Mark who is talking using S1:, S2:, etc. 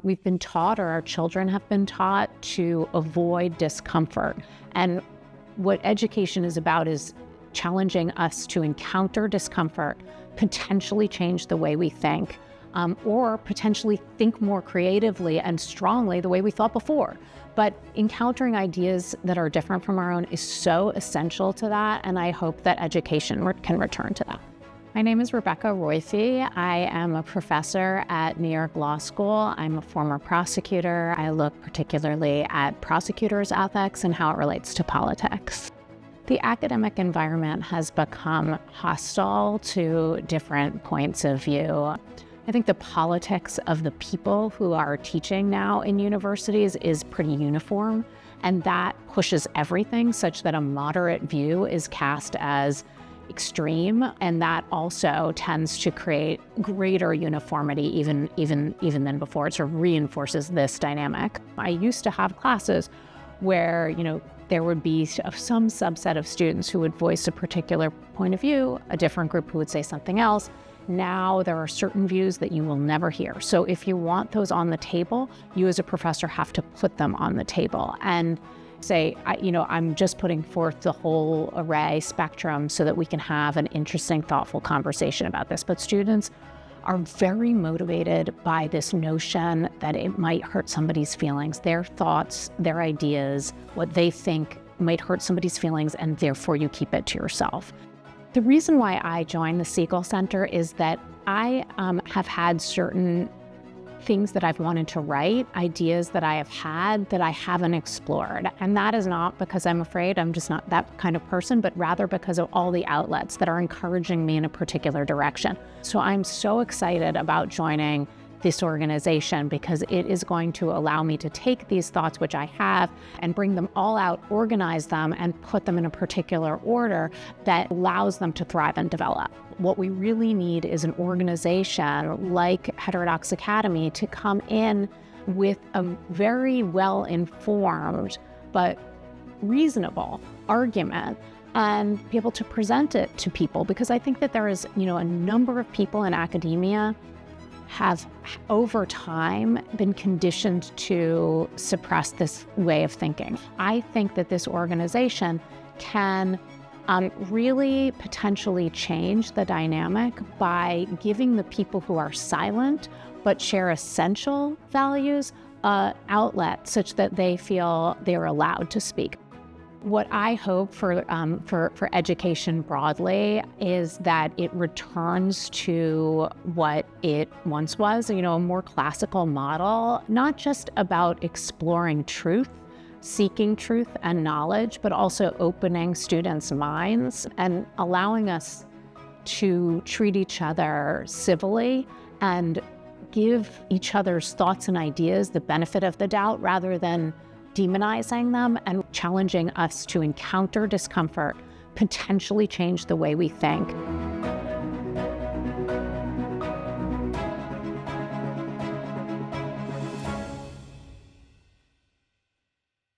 S1: we've been taught, or our children have been taught, to avoid discomfort. And what education is about is challenging us to encounter discomfort, potentially change the way we think, or potentially think more creatively and strongly the way we thought before. But encountering ideas that are different from our own is so essential to that, and I hope that education can return to that. My name is Rebecca Roiphe. I am a professor at New York Law School. I'm a former prosecutor. I look particularly at prosecutors' ethics and how it relates to politics. The academic environment has become hostile to different points of view. I think the politics of the people who are teaching now in universities is pretty uniform, and that pushes everything such that a moderate view is cast as extreme, and that also tends to create greater uniformity even than before. It sort of reinforces this dynamic. I used to have classes where, there would be some subset of students who would voice a particular point of view, a different group who would say something else. Now there are certain views that you will never hear. So if you want those on the table, you as a professor have to put them on the table and say, I'm just putting forth the whole array spectrum so that we can have an interesting, thoughtful conversation about this. But students are very motivated by this notion that it might hurt somebody's feelings, their thoughts, their ideas, what they think might hurt somebody's feelings, and therefore you keep it to yourself. The reason why I joined the Segal Center is that I have had certain things that I've wanted to write, ideas that I have had that I haven't explored. And that is not because I'm afraid, I'm just not that kind of person, but rather because of all the outlets that are encouraging me in a particular direction. So I'm so excited about joining this organization because it is going to allow me to take these thoughts, which I have, and bring them all out, organize them, and put them in a particular order that allows them to thrive and develop. What we really need is an organization like Heterodox Academy to come in with a very well-informed but reasonable argument and be able to present it to people, because I think that there is, a number of people in academia have over time been conditioned to suppress this way of thinking. I think that this organization can really potentially change the dynamic by giving the people who are silent but share essential values outlet such that they feel they're allowed to speak. What I hope for education broadly is that it returns to what it once was, a more classical model, not just about exploring truth, seeking truth and knowledge, but also opening students' minds and allowing us to treat each other civilly and give each other's thoughts and ideas the benefit of the doubt rather than demonizing them, and challenging us to encounter discomfort, potentially change the way we think.